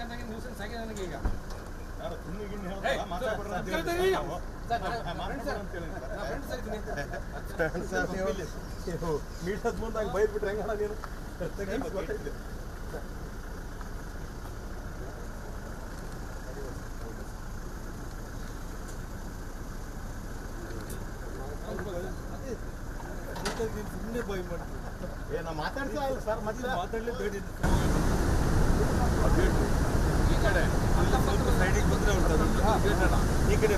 ಬೇಕಂದಾಗ nuisance ಆಗಿದೆ ನನಗೆ ಈಗ. ಯಾರು ಸುಮ್ಮನೆ ಗಿಣ್ಣು ಹೇಳ್ತಾರ ಮಾತಾಡ್ಬಿಡ್ರಿ ಅಂತ ಹೇಳಿ ನೀವು ಮೀಟದ ಮುಂದಾಗ ಬೈದ್ಬಿಟ್ರೆ ಹೆಂಗಣ ನೀನು ಗೊತ್ತಿಲ್ಲ. ಸುಮ್ಮನೆ ಬೈ ಮಾಡ್ತೀವಿ. ನಾ ಮಾತಾಡ್ತಾ ಇಲ್ಲ ಸರ್, ಮತ್ತೆ ಮಾತಾಡಲೇ ಬೇಡ. ಈ ಕಡೆ ಅಲ್ಲ ಸ್ವಲ್ಪ ಸೈಡಿಗೆ ಬಂದರೆ ಉಂಟು ಈ ಕಡೆ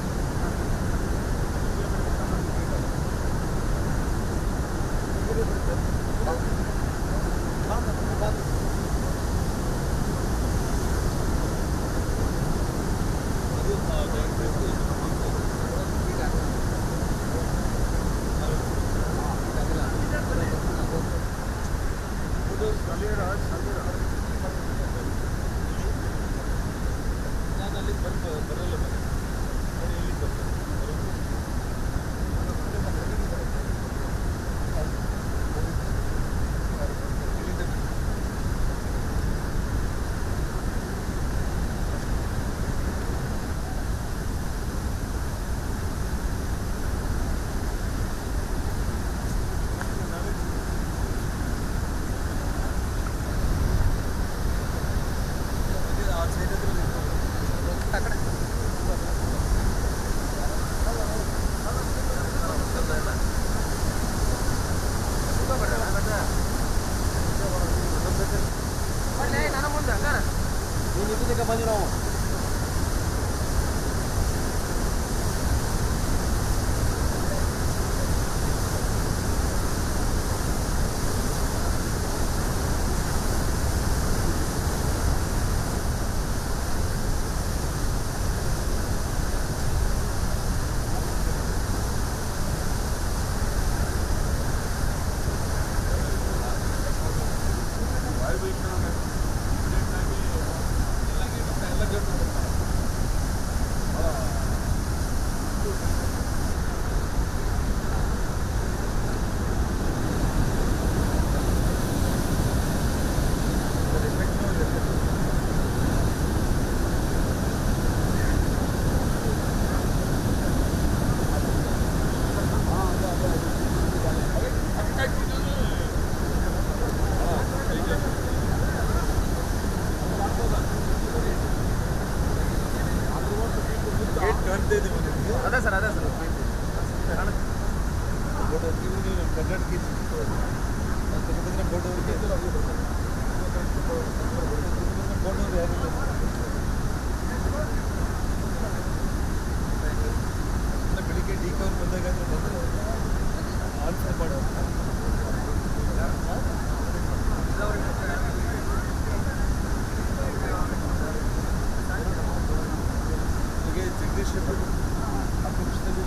ನಾನು ಅಲ್ಲಿ ಬರಲ್ಲ ಇಲ್ಲಿ ಬರ್ತೇನೆ. ಬಂದಿ ನಾವು ಅದೇ ಸರ್ ಕನ್ನಡಕ್ಕೆ ಬೋರ್ಡವ್ರು ಯಾರಿಲ್ಲ. ಬೆಳಿಗ್ಗೆ ಡಿ ಕವರ್ ಬಂದಾಗ ಬಂದು ಆನ್ಸರ್ ಮಾಡೋದು. ಹೀಗೆ ಜಗದೀಶ್ ಅಪಕ್ಷದಲ್ಲಿ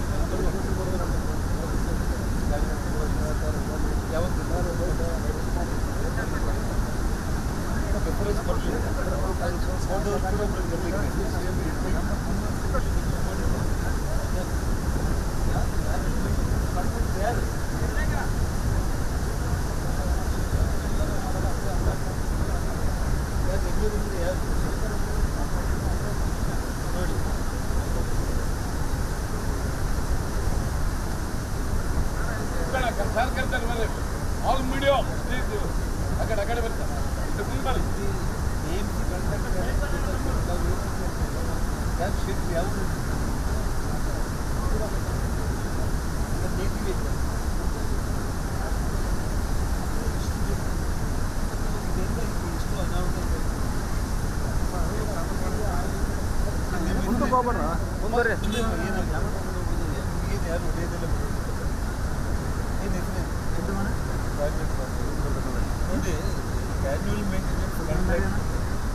ಯಾವತ್ತು ರೆಫರೆನ್ಸ್ ಬರಲಿಲ್ಲ. ಆಲ್ ಮೀಡಿಯಾ ಆ ಕಡೆ ಬರ್ತಾರೆ ಯಾವುದು ಮುಂದುವರೆ ಯಾರು ಹೊಡೆಯೋದಿಲ್ಲ ನೋಡಿ. ಆ್ಯನ್ಯುವಲ್ ಮೇಂಟೆನೆನ್ಸ್ ಕಾಂಟ್ರಾಕ್ಟ್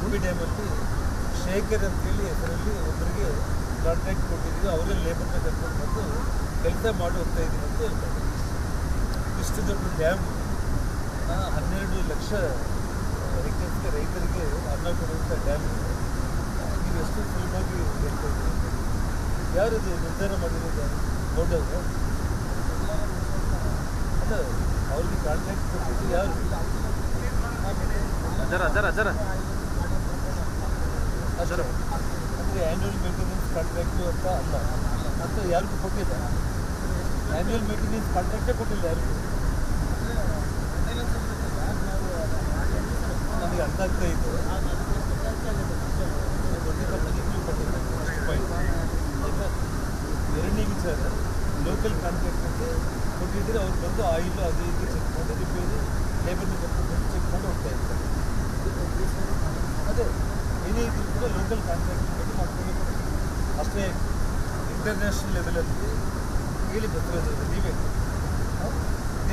ಉಡುಪಿ ಡ್ಯಾಮಲ್ಲಿ ಶೇಖರ್ ಅಂತೇಳಿ ಹೆಸರಲ್ಲಿ ಒಬ್ಬರಿಗೆ ಕಾಂಟ್ರಾಕ್ಟ್ ಕೊಟ್ಟಿದ್ದೀವಿ. ಅವರೇ ಲೇಬರ್ನ ಕರ್ಕೊಂಡು ಬಂದು ಕೆಲಸ ಮಾಡಿ ಹೋಗ್ತಾ ಇದ್ದೀವಿ ಅಂತ ಹೇಳ್ತಾರೆ. ಇಷ್ಟು ದೊಡ್ಡ ಡ್ಯಾಮ್ 12 ಲಕ್ಷ ಹೆಕ್ಟೇರ್ಸ್ಗೆ ರೈತರಿಗೆ ಅನ್ನ ಕೊಡುವಂಥ ಡ್ಯಾಮ್ ನೀವು ಎಷ್ಟು ಸುಲಭವಾಗಿ ಹೇಳ್ತಾ ಇದ್ದೀವಿ. ಯಾರದು ನಿರ್ಧಾರ ಮಾಡಿರೋದು? ಬೋರ್ಡವ್ರು ಅಲ್ಲ, ಅವ್ರಿಗೆ ಕಾಂಟ್ರಾಕ್ಟ್ ಕೊಟ್ಟಿದ್ದು ಯಾರು? ಅಷ್ಟೇ. ಅಂದರೆ ಆ್ಯನ್ಯುವಲ್ ಮೇಂಟೆನೆನ್ಸ್ ಕಾಂಟ್ರಾಕ್ಟು ಅಂತ ಅಲ್ಲ, ಅಂತ ಯಾರಿಗೂ ಕೊಟ್ಟಿಲ್ಲ. ಆ್ಯನ್ಯುವಲ್ ಮೇಂಟೆನೆನ್ಸ್ ಕಾಂಟ್ರಾಕ್ಟೇ ಕೊಟ್ಟಿಲ್ಲ ಯಾರಿಗೂ. ನನಗೆ ಅರ್ಥ ಆಗ್ತಾ ಇತ್ತು, ದೊಡ್ಡ ಕಂಪನಿಗಳು ಕೊಟ್ಟಿಲ್ಲ ಅಷ್ಟು ಪಾಯಿಂಟ್. ಎರಡನೇ ವಿಚಾರ, ಲೋಕಲ್ ಕಾಂಟ್ರಾಕ್ಟರ್ಗೆ ಕೊಟ್ಟಿದ್ದರೆ ಅವ್ರು ಬಂದು ಆಯಿಲು ಅದು ಇದು ಚೆಕ್ ಮಾಡಿ ರಿಪೇರಿ ಲೇಬರ್ನ ಕರ್ಕೊಂಡು ಚೆಕ್ ಮಾಡಿ ಹೋಗ್ತಾ ಇರ್ತಾರೆ. ಅದೇ ಏನೇ ಇದ್ರೂ ಕೂಡ ಲೋಕಲ್ ಕಾಂಟ್ರಾಕ್ಟರ್ ಬಗ್ಗೆ ಮಾಡ್ಕೊಳ್ಬೇಕು. ಅಷ್ಟೇ ಇಂಟರ್ನ್ಯಾಷನಲ್ ಲೆವೆಲಲ್ಲಿ ಹೇಳಿ ಬರ್ತಿರೋದ್ರಲ್ಲಿ ನೀವೇ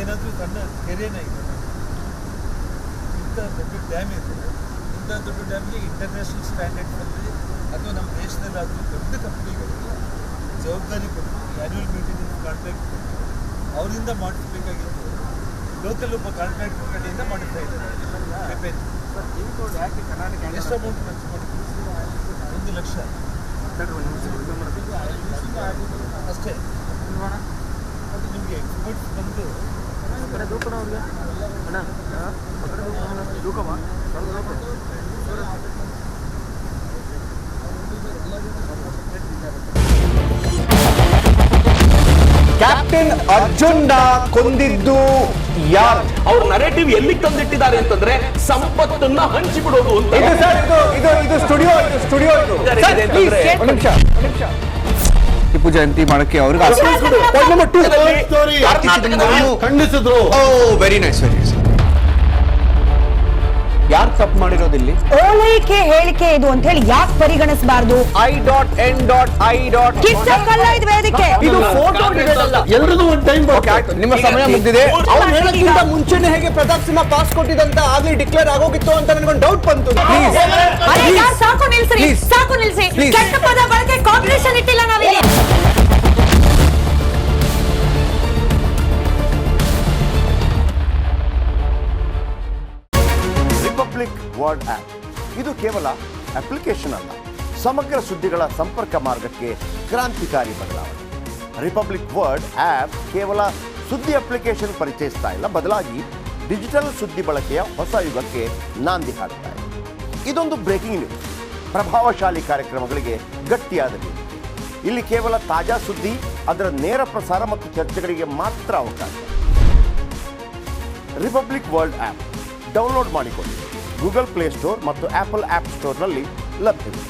ಏನಾದರೂ ಸಣ್ಣ ಕೆರೆನ ಇದೆ, ಇಂಥ ದೊಡ್ಡ ಡ್ಯಾಮ್ ಇದೆ, ಇಂಥ ದೊಡ್ಡ ಡ್ಯಾಮ್ಗೆ ಇಂಟರ್ನ್ಯಾಷನಲ್ ಸ್ಟ್ಯಾಂಡರ್ಡ್ಸಲ್ಲಿ ಅಥವಾ ನಮ್ಮ ದೇಶದಲ್ಲಾದರೂ ದೊಡ್ಡ ಕಂಪ್ನಿಗಳಿಗೆ ಜವಾಬ್ದಾರಿ ಕೊಟ್ಟು ಆ್ಯನ್ಯುವಲ್ ಮೇಂಟೆನೆನ್ಸ್ ಕಾಂಟ್ರಾಕ್ಟ್ ಕೊಟ್ಟು ಅವರಿಂದ ಮಾಡಿಸ್ಬೇಕಾಗಿತ್ತು. ಲೋಕಲ್ ಒಬ್ಬ ಕಾಂಟ್ರಾಕ್ಟರ್ ಕಡೆಯಿಂದ ಮಾಡಿಸ್ತಾ ಇದ್ದಾರೆ ರಿಪೇರಿ. ಎಷ್ಟು ಅಮೌಂಟ್ ಖರ್ಚು ಮಾಡಿದ್ರು? 1 ಲಕ್ಷ ಅಷ್ಟೇ. ಅದು ನಿಮಗೆ ಎಕ್ಸ್ಪರ್ಟ್ಸ್ ಬಂದು ಕ್ಯಾಪ್ಟನ್ ಅರ್ಜುನ್ ಕೊಂದಿದ್ದು ಯಾರು? ಅವ್ರ ನರೇಟಿವ್ ಎಲ್ಲಿಗೆ ತಂದಿಟ್ಟಿದ್ದಾರೆ ಅಂತಂದ್ರೆ ಸಂಪತ್ತನ್ನ ಹಂಚಿಬಿಡೋದು ಅಂತ. ಇದು ಸ್ಟುಡಿಯೋ ಟಿಪ್ಪು ಜಯಂತಿ ಮಾಡಕ್ಕೆ ಅವ್ರಿಗೆ ಖಂಡಿಸಿದ್ರು. Very nice. ಯಾರು ತಪ್ಪು ಮಾಡಿರೋದಿಲ್ಲಿ? ಓಲೈಕೆ ಹೇಳಿಕೆ ಇದು ಅಂತ ಹೇಳಿ ಯಾಕೆ ಪರಿಗಣಿಸಬಾರ್ದು? I.N.I. ವೇದಿಕೆ ಇದು ಫೋಟೋ ಎಲ್ರಿಗೂ ಒಂದು ಟೈಮ್. ನಿಮ್ಮ ಸಮಯ ಮುಗಿದಿದೆ. ಅವ್ರು ಹೇಳೋಕ್ಕಿಂತ ಮುಂಚೆನೆ ಹೇಗೆ ಪ್ರತಾಪ್ ಸಿಂಹ ಪಾಸ್ ಕೊಟ್ಟಿದಂತ ಆಗ್ಲಿ ಡಿಕ್ಲೇರ್ ಆಗೋಗಿತ್ತು ಅಂತ ನನಗೊಂದು ಡೌಟ್ ಬಂತು. ಸಾಕು ನಿಲ್ಸಿ. ಕೆಟ್ಟ ಪದ ಬಳಕೆ ಕಾಂಪಿಟೇಷನ್ ಇಟ್ಟಿಲ್ಲ ನಾವಿಲ್ಲಿ. ರಿಪಬ್ಲಿಕ್ ವರ್ಡ್ ಆಪ್ ಇದು ಕೇವಲ ಅಪ್ಲಿಕೇಶನ್ ಅಲ್ಲ, ಸಮಗ್ರ ಸುದ್ದಿಗಳ ಸಂಪರ್ಕ ಮಾರ್ಗಕ್ಕೆ ಕ್ರಾಂತಿಕಾರಿ ಬದಲಾವಣೆ. ರಿಪಬ್ಲಿಕ್ ವರ್ಡ್ ಆಪ್ ಕೇವಲ ಸುದ್ದಿ ಅಪ್ಲಿಕೇಶನ್ ಪರಿಚಯಿಸ್ತಾ ಇಲ್ಲ, ಬದಲಾಗಿ ಡಿಜಿಟಲ್ ಸುದ್ದಿ ಬಳಕೆಯ ಹೊಸ ಯುಗಕ್ಕೆ ನಾಂದಿ ಹಾಡ್ತಾ ಇದೆ. ಇದೊಂದು ಬ್ರೇಕಿಂಗ್ ನ್ಯೂಸ್, ಪ್ರಭಾವಶಾಲಿ ಕಾರ್ಯಕ್ರಮಗಳಿಗೆ ಗಟ್ಟಿಯಾದ ನ್ಯೂಸ್. ಇಲ್ಲಿ ಕೇವಲ ತಾಜಾ ಸುದ್ದಿ, ಅದರ ನೇರ ಪ್ರಸಾರ ಮತ್ತು ಚರ್ಚೆಗಳಿಗೆ ಮಾತ್ರ ಅವಕಾಶ. ರಿಪಬ್ಲಿಕ್ ವರ್ಲ್ಡ್ ಆಪ್ ಡೌನ್ಲೋಡ್ ಮಾಡಿಕೊಳ್ಳಿ. ಗೂಗಲ್ ಪ್ಲೇಸ್ಟೋರ್ ಮತ್ತು ಆಪಲ್ ಆಪ್ ಸ್ಟೋರ್ನಲ್ಲಿ ಲಭ್ಯವಿದೆ.